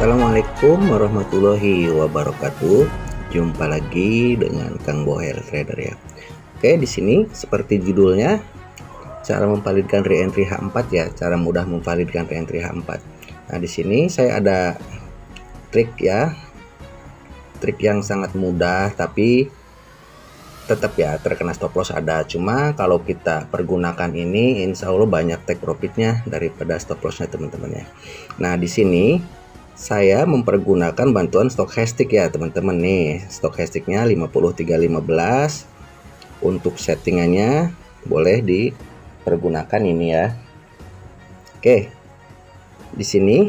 Assalamualaikum warahmatullahi wabarakatuh. Jumpa lagi dengan Kang Bohel Trader ya. Oke, di sini seperti judulnya, cara memvalidkan reentry H4 ya, cara mudah memvalidkan reentry H4. Nah, di sini saya ada trik ya. Trik yang sangat mudah tapi tetap ya terkena stop loss ada. Cuma kalau kita pergunakan ini insya Allah banyak take profitnya daripada stop lossnya teman-teman ya. Nah, di sini saya mempergunakan bantuan stokastik ya teman-teman nih. Stokastiknya 5315. Untuk settingannya boleh dipergunakan ini ya. Oke. Di sini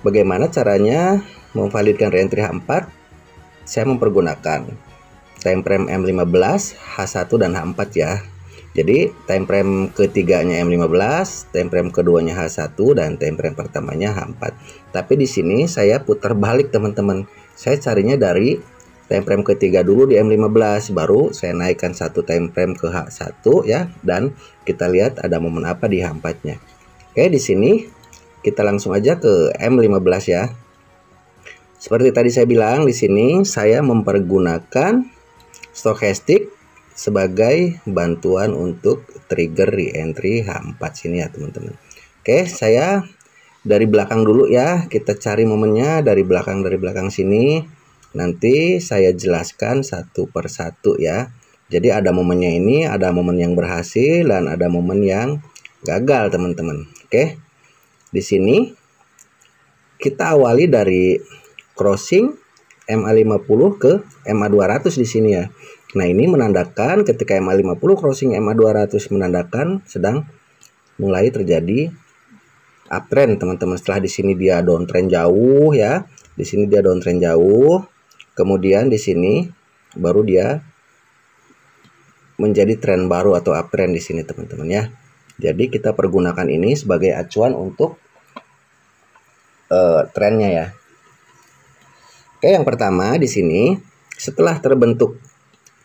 bagaimana caranya memvalidkan reentry H4? Saya mempergunakan time frame M15, H1 dan H4 ya. Jadi time frame ketiganya M15, time frame keduanya H1 dan time frame pertamanya H4. Tapi di sini saya putar balik teman-teman. Saya carinya dari time frame ketiga dulu di M15, baru saya naikkan satu time frame ke H1 ya, dan kita lihat ada momen apa di H4-nya. Oke, di sini kita langsung aja ke M15 ya. Seperti tadi saya bilang, di sini saya mempergunakan stokastik sebagai bantuan untuk trigger reentry H4 sini ya teman-teman. Oke, saya dari belakang dulu ya, kita cari momennya dari belakang sini. Nanti saya jelaskan satu persatu ya. Jadi ada momennya ini, ada momen yang berhasil dan ada momen yang gagal teman-teman. Oke, di sini kita awali dari crossing MA50 ke MA200 di sini ya. Nah, ini menandakan ketika MA50 crossing MA200 menandakan sedang mulai terjadi uptrend teman-teman. Setelah di sini dia downtrend jauh ya. Di sini dia downtrend jauh. Kemudian di sini baru dia menjadi tren baru atau uptrend di sini teman-teman ya. Jadi kita pergunakan ini sebagai acuan untuk trennya ya. Oke, yang pertama di sini setelah terbentuk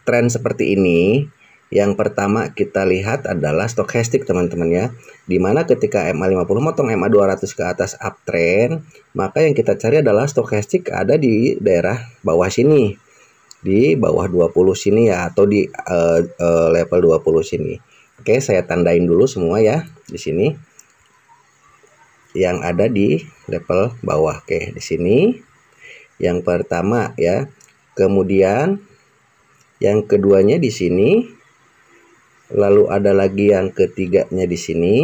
tren seperti ini, yang pertama kita lihat adalah stokastik teman-teman ya. Dimana ketika MA50 motong MA200 ke atas uptrend, maka yang kita cari adalah stokastik ada di daerah bawah sini. Di bawah 20 sini ya, atau di level 20 sini. Oke, saya tandain dulu semua ya di sini. Yang ada di level bawah. Oke, di sini yang pertama ya. Kemudian yang keduanya di sini, lalu ada lagi yang ketiganya di sini.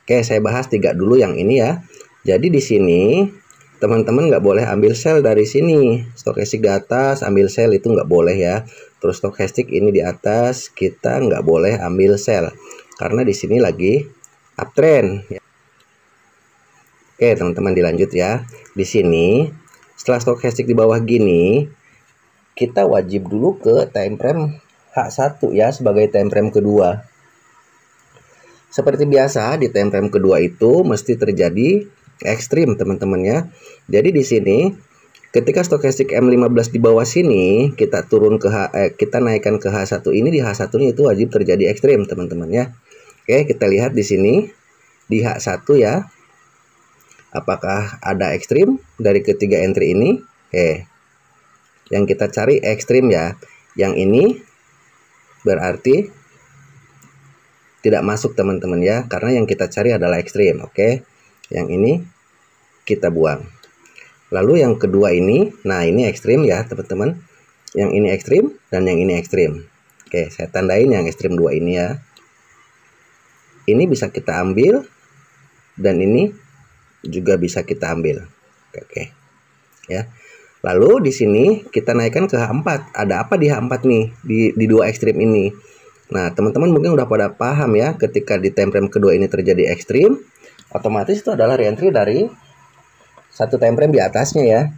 Oke, saya bahas tiga dulu yang ini ya. Jadi di sini teman-teman nggak boleh ambil sell dari sini. Stokastik di atas ambil sell itu nggak boleh ya. Terus stokastik ini di atas kita nggak boleh ambil sell karena di sini lagi uptrend. Oke teman-teman, dilanjut ya. Di sini setelah stokastik di bawah gini, kita wajib dulu ke time frame H1 ya sebagai time frame kedua. Seperti biasa di time frame kedua itu mesti terjadi ekstrim teman-teman ya. Jadi di sini ketika stokastik M15 di bawah sini, kita turun ke kita naikkan ke H1 ini, di H1-nya itu wajib terjadi ekstrim teman-teman ya. Oke, kita lihat di sini di H1 ya. Apakah ada ekstrim dari ketiga entry ini? Yang kita cari ekstrim ya. Yang ini berarti tidak masuk teman-teman ya, karena yang kita cari adalah ekstrim. Oke, yang ini kita buang. Lalu yang kedua ini, nah ini ekstrim ya teman-teman. Yang ini ekstrim dan yang ini ekstrim. Oke, saya tandain yang ekstrim dua ini ya. Ini bisa kita ambil dan ini juga bisa kita ambil. Oke. Ya. Lalu di sini kita naikkan ke H4. Ada apa di H4 nih? Di dua ekstrim ini. Nah, teman-teman mungkin udah pada paham ya, ketika di time frame kedua ini terjadi ekstrim, otomatis itu adalah reentry dari satu time frame di atasnya ya.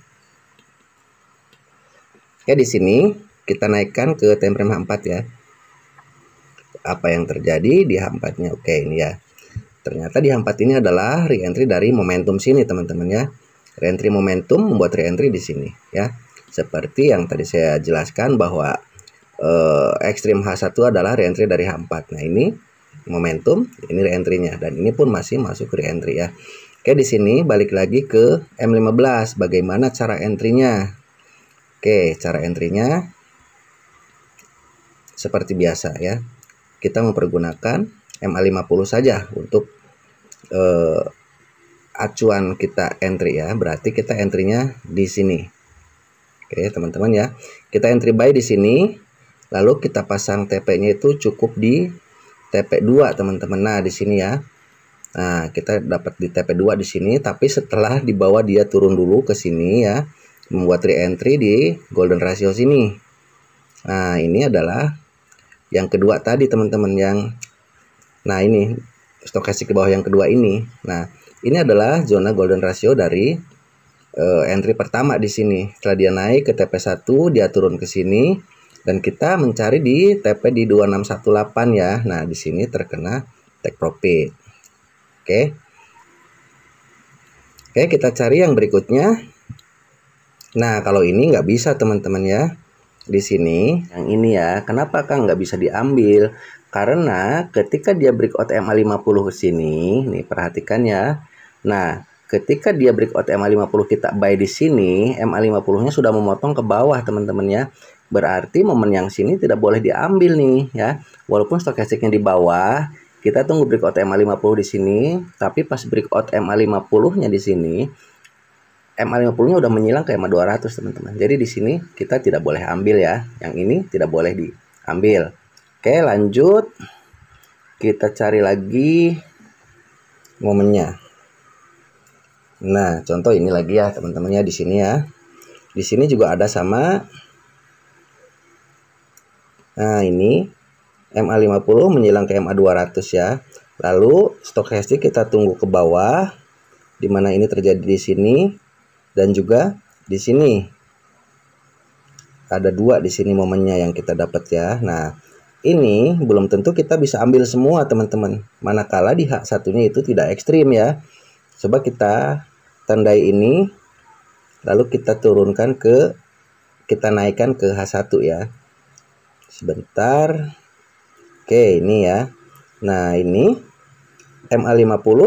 Oke, di sini kita naikkan ke time frame H4 ya. Apa yang terjadi di H4-nya? Oke, ini ya. Ternyata di H4 ini adalah reentry dari momentum sini teman-teman ya. Reentry momentum membuat reentry di sini ya. Seperti yang tadi saya jelaskan bahwa ekstrim H1 adalah reentry dari H4. Nah, ini momentum, ini reentry-nya, dan ini pun masih masuk reentry ya. Oke, di sini balik lagi ke M15. Bagaimana cara entry-nya? Oke, cara entry-nya seperti biasa ya. Kita mempergunakan MA50 saja untuk acuan kita entry ya. Berarti kita entry-nya di sini. Oke, teman-teman ya. Kita entry buy di sini. Lalu kita pasang TP-nya itu cukup di TP2, teman-teman. Nah, di sini ya. Nah, kita dapat di TP2 di sini, tapi setelah di bawah dia turun dulu ke sini ya, membuat re-entry di golden ratio sini. Nah, ini adalah yang kedua tadi, teman-teman, nah ini stokastik di bawah yang kedua ini. Nah, ini adalah zona golden ratio dari entry pertama di sini. Setelah dia naik ke TP1, dia turun ke sini dan kita mencari di TP di 2618 ya. Nah, di sini terkena take profit. Oke, kita cari yang berikutnya. Nah, kalau ini nggak bisa, teman-teman ya. Di sini, yang ini ya. Kenapa Kang nggak bisa diambil? Karena ketika dia breakout MA50 ke sini, nih perhatikan ya. Nah, ketika dia breakout MA50 kita buy di sini, MA50-nya sudah memotong ke bawah, teman-teman ya. Berarti momen yang sini tidak boleh diambil nih ya. Walaupun stokastiknya di bawah, kita tunggu breakout MA50 di sini, tapi pas breakout MA50-nya di sini, MA50-nya udah menyilang ke MA200, teman-teman. Jadi di sini kita tidak boleh ambil ya. Yang ini tidak boleh diambil. Oke, lanjut. Kita cari lagi momennya. Nah, contoh ini lagi ya, teman-teman ya, di sini ya. Di sini juga ada sama. Nah, ini MA50 menyilang ke MA200 ya. Lalu stokastik kita tunggu ke bawah, di mana ini terjadi di sini dan juga di sini. Ada dua di sini momennya yang kita dapat ya. Nah, ini belum tentu kita bisa ambil semua, teman-teman. Manakala di H1-nya itu tidak ekstrim ya. Coba kita tandai ini, lalu kita turunkan kita naikkan ke H1 ya. Sebentar. Oke, ini ya. Nah, ini MA50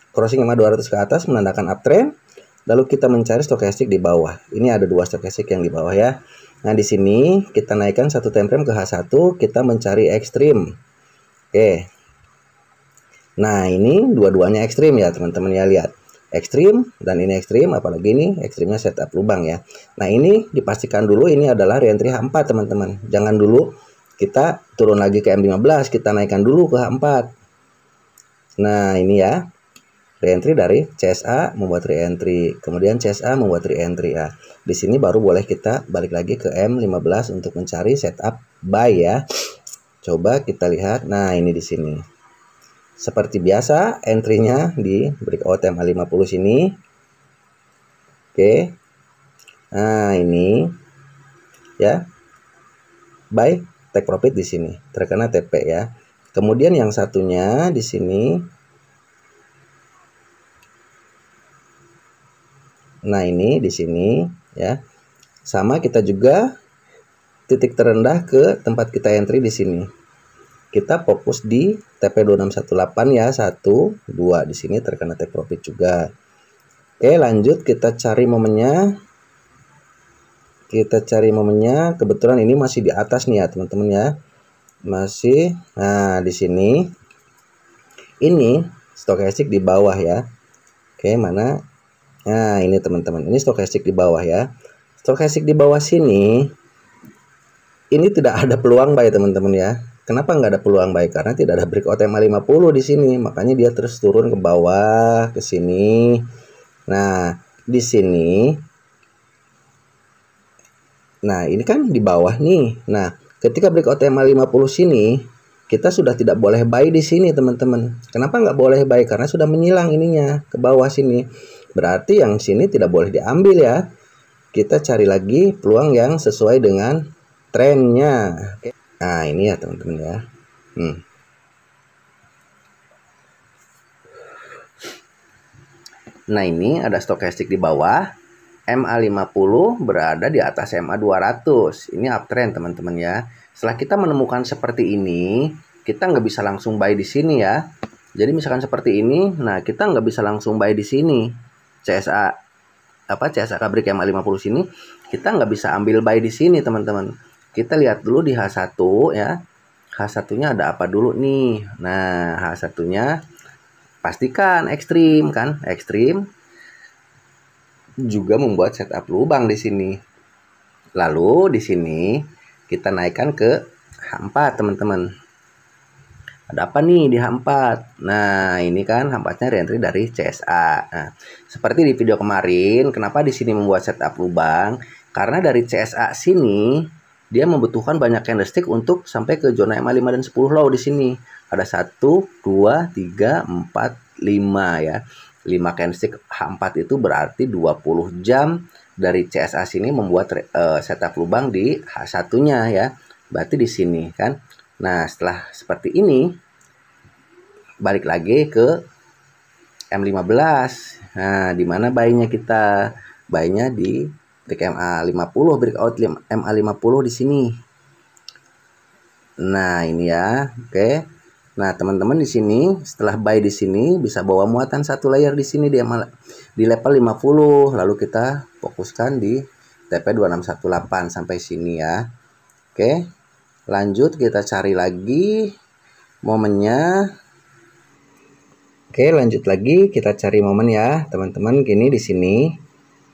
crossing MA200 ke atas menandakan uptrend. Lalu kita mencari stokastik di bawah. Ini ada dua stokastik yang di bawah ya. Nah, di sini kita naikkan satu time frame ke H1, kita mencari ekstrim. Oke. Nah, ini dua-duanya ekstrim ya, teman-teman ya, lihat. Ekstrim dan ini ekstrim, apalagi ini ekstrimnya setup lubang ya. Nah, ini dipastikan dulu ini adalah reentry H4, teman-teman. Jangan dulu kita turun lagi ke M15, kita naikkan dulu ke H4. Nah, ini ya. Reentry dari CSA membuat reentry, kemudian CSA membuat reentry ya. Di sini baru boleh kita balik lagi ke M15 untuk mencari setup buy ya. Coba kita lihat. Nah, ini di sini. Seperti biasa, entry-nya di breakout MA50 sini. Oke. Nah, ini ya. Buy, take profit di sini. Terkena TP ya. Kemudian yang satunya di sini. Nah, ini di sini ya. Sama kita juga titik terendah ke tempat kita entry di sini. Kita fokus di TP2618 ya, 1 2 di sini terkena take profit juga. Oke, lanjut kita cari momennya. Kebetulan ini masih di atas nih ya, teman-teman ya. Masih. Nah, di sini ini stokastik di bawah ya. Oke, mana? Nah, ini teman-teman, ini stokastik di bawah ya. Stokastik di bawah sini, ini tidak ada peluang buy, teman-teman ya. Kenapa nggak ada peluang buy? Karena tidak ada breakout MA50 di sini, makanya dia terus turun ke bawah, ke sini. Nah, di sini, nah ini kan di bawah nih. Nah, ketika breakout MA50 sini, kita sudah tidak boleh buy di sini, teman-teman. Kenapa nggak boleh buy? Karena sudah menyilang ininya ke bawah sini. Berarti yang sini tidak boleh diambil ya. Kita cari lagi peluang yang sesuai dengan trennya. Nah, ini ya, teman-teman ya. Nah, ini ada stokastik di bawah. MA50 berada di atas MA200. Ini uptrend, teman-teman ya. Setelah kita menemukan seperti ini, kita nggak bisa langsung buy di sini ya. Jadi misalkan seperti ini, nah kita nggak bisa langsung buy di sini. CSA Kabrik MA50 sini, kita nggak bisa ambil buy di sini teman-teman. Kita lihat dulu di H1 ya. H1-nya ada apa dulu nih? Nah, H1-nya pastikan ekstrim kan? Ekstrim juga membuat setup lubang di sini. Lalu di sini kita naikkan ke H4 teman-teman. Ada apa nih di H4? Nah, ini kan H4-nya reentry dari CSA. Nah, seperti di video kemarin, kenapa di sini membuat setup lubang? Karena dari CSA sini dia membutuhkan banyak candlestick untuk sampai ke zona MA5 dan 10 low di sini. Ada 1, 2, 3, 4, 5 ya. 5 candlestick H4 itu berarti 20 jam dari CSA sini membuat setup lubang di H1-nya ya. Berarti di sini kan. Nah, setelah seperti ini balik lagi ke M15. Nah, di mana buy-nya kita? Buy-nya di break MA50, breakout MA50 di sini. Nah, ini ya. Oke. Nah, teman-teman di sini setelah buy di sini bisa bawa muatan satu layer di sini di level 50. Lalu kita fokuskan di TP 2618 sampai sini ya. Oke. Lanjut kita cari lagi momennya. Oke, lanjut lagi kita cari momen ya, teman-teman. Gini di sini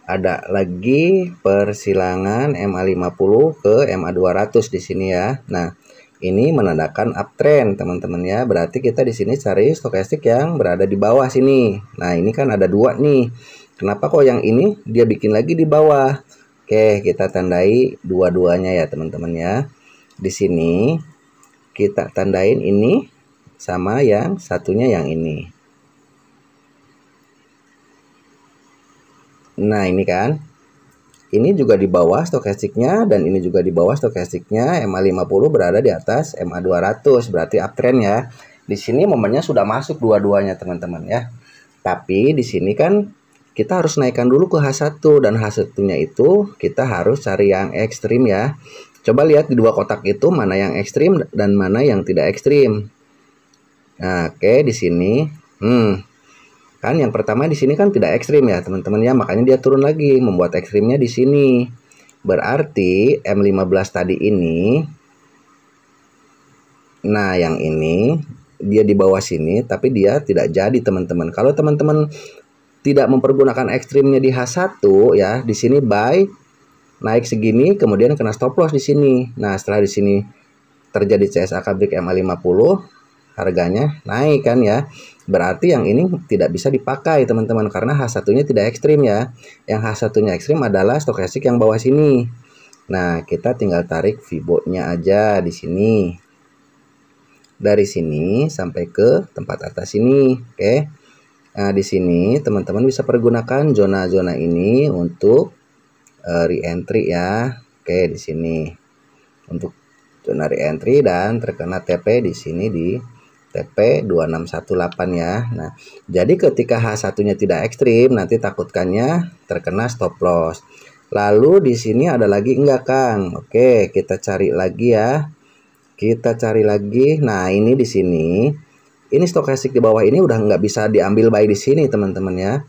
ada lagi persilangan MA50 ke MA200 di sini ya. Nah, ini menandakan uptrend teman-teman ya. Berarti kita di sini cari stokastik yang berada di bawah sini. Nah, ini kan ada dua nih. Kenapa kok yang ini dia bikin lagi di bawah? Oke, kita tandai dua-duanya ya teman-teman ya. Di sini kita tandain ini sama yang satunya yang ini. Nah, ini kan. Ini juga di bawah stokastiknya dan ini juga di bawah stokastiknya. MA50 berada di atas MA200, berarti uptrend ya. Di sini momennya sudah masuk dua-duanya teman-teman ya. Tapi di sini kan kita harus naikkan dulu ke H1 dan H1-nya itu kita harus cari yang ekstrim ya. Coba lihat di dua kotak itu mana yang ekstrim dan mana yang tidak ekstrim. Nah, oke di sini. Kan yang pertama di sini kan tidak ekstrim ya teman-teman ya, makanya dia turun lagi membuat ekstrimnya di sini. Berarti M15 tadi ini, nah yang ini dia di bawah sini tapi dia tidak jadi teman-teman. Kalau teman-teman tidak mempergunakan ekstrimnya di H1 ya, di sini buy naik segini kemudian kena stop loss di sini. Nah, setelah di sini terjadi CSA Kabrik MA50 harganya naik kan ya. Berarti yang ini tidak bisa dipakai teman-teman karena H1-nya tidak ekstrim ya. Yang H1-nya ekstrim adalah stokastik yang bawah sini. Nah, kita tinggal tarik Fibo-nya aja di sini. Dari sini sampai ke tempat atas ini, oke. Nah, di sini teman-teman bisa pergunakan zona-zona ini untuk re-entry ya. Oke, di sini. Untuk zona re-entry dan terkena TP di sini di TP 2618 ya. Nah, jadi ketika H1-nya tidak ekstrim, nanti takutkannya terkena stop loss. Lalu di sini ada lagi enggak, Kang? Oke, kita cari lagi ya. Kita cari lagi. Nah, ini di sini. Ini stokastik di bawah ini udah nggak bisa diambil buy di sini, teman-teman ya.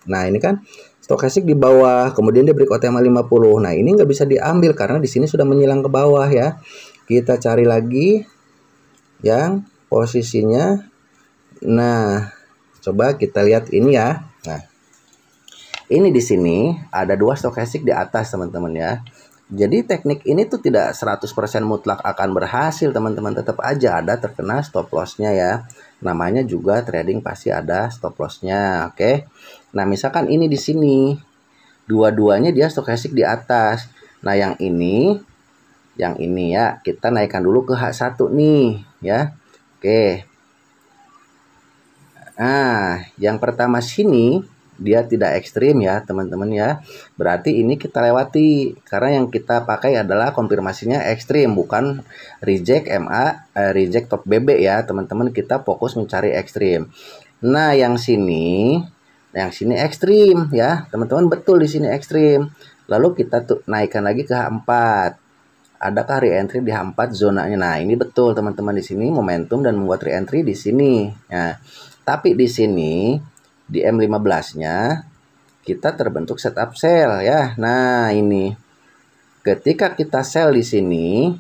Nah, ini kan stokastik di bawah, kemudian dia breakout MA50. Nah, ini nggak bisa diambil karena di sini sudah menyilang ke bawah ya. Kita cari lagi yang posisinya. Nah, coba kita lihat ini ya. Nah, ini di sini ada dua stokastik di atas teman-teman ya. Jadi teknik ini tuh tidak 100% mutlak akan berhasil teman-teman. Tetap aja ada terkena stop lossnya ya. Namanya juga trading pasti ada stop lossnya. Oke. Nah, misalkan ini di sini dua-duanya dia stokastik di atas. Nah, yang ini ya kita naikkan dulu ke H1 nih ya. Oke. Nah, yang pertama sini dia tidak ekstrim ya teman-teman ya. Berarti ini kita lewati karena yang kita pakai adalah konfirmasinya ekstrim, bukan reject reject top BB ya teman-teman. Kita fokus mencari ekstrim. Nah, yang sini ekstrim ya teman-teman, betul di sini ekstrim. Lalu kita naikkan lagi ke H4. adakah re-entry di H4 zonanya? Nah, ini betul teman-teman, di sini momentum dan membuat re-entry di sini. Nah, tapi di sini di M15-nya kita terbentuk setup sell ya. Nah, ini ketika kita sell di sini,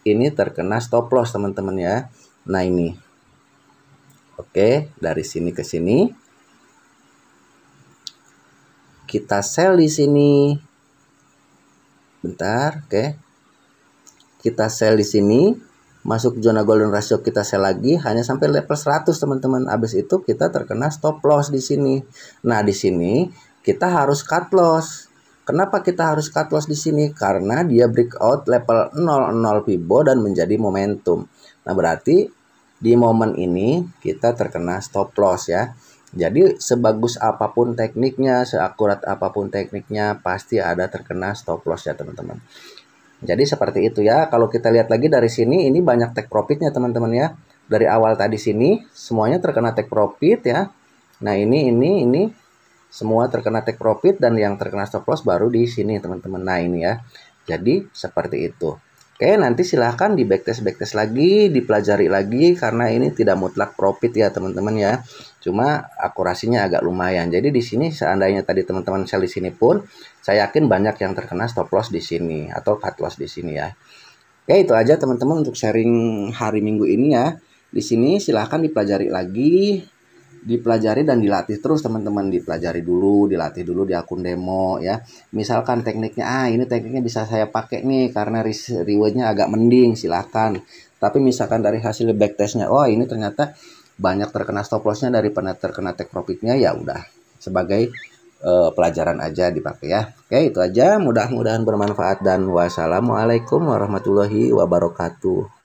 ini terkena stop loss teman-teman ya. Nah, ini. Oke, dari sini ke sini. Kita sell di sini. Bentar, oke. Kita sell di sini, masuk zona golden ratio, kita sell lagi hanya sampai level 100 teman-teman. Habis itu kita terkena stop loss di sini. Nah, di sini kita harus cut loss. Kenapa kita harus cut loss di sini? Karena dia breakout level 00 Fibo dan menjadi momentum. Nah, berarti di momen ini kita terkena stop loss ya. Jadi sebagus apapun tekniknya, seakurat apapun tekniknya, pasti ada terkena stop loss ya teman-teman. Jadi seperti itu ya. Kalau kita lihat lagi dari sini, ini banyak take profitnya teman-teman ya. Dari awal tadi sini semuanya terkena take profit ya. Nah, ini semua terkena take profit, dan yang terkena stop loss baru di sini teman-teman. Nah, ini ya. Jadi seperti itu. Oke, nanti silahkan di backtest lagi, dipelajari lagi, karena ini tidak mutlak profit ya teman-teman ya. Cuma akurasinya agak lumayan. Jadi di sini seandainya tadi teman-teman sell di sini pun, saya yakin banyak yang terkena stop loss di sini atau cut loss di sini ya. Oke, itu aja teman-teman untuk sharing hari Minggu ini ya. Di sini silahkan dipelajari lagi, dipelajari dan dilatih terus teman-teman. Dipelajari dulu, dilatih dulu di akun demo ya. Misalkan tekniknya, ini tekniknya bisa saya pakai nih karena rewardnya agak mending, silahkan. Tapi misalkan dari hasil backtestnya, oh ini ternyata banyak terkena stop lossnya daripada terkena take profitnya, ya udah sebagai pelajaran aja dipakai ya. Oke, itu aja, mudah-mudahan bermanfaat dan wassalamualaikum warahmatullahi wabarakatuh.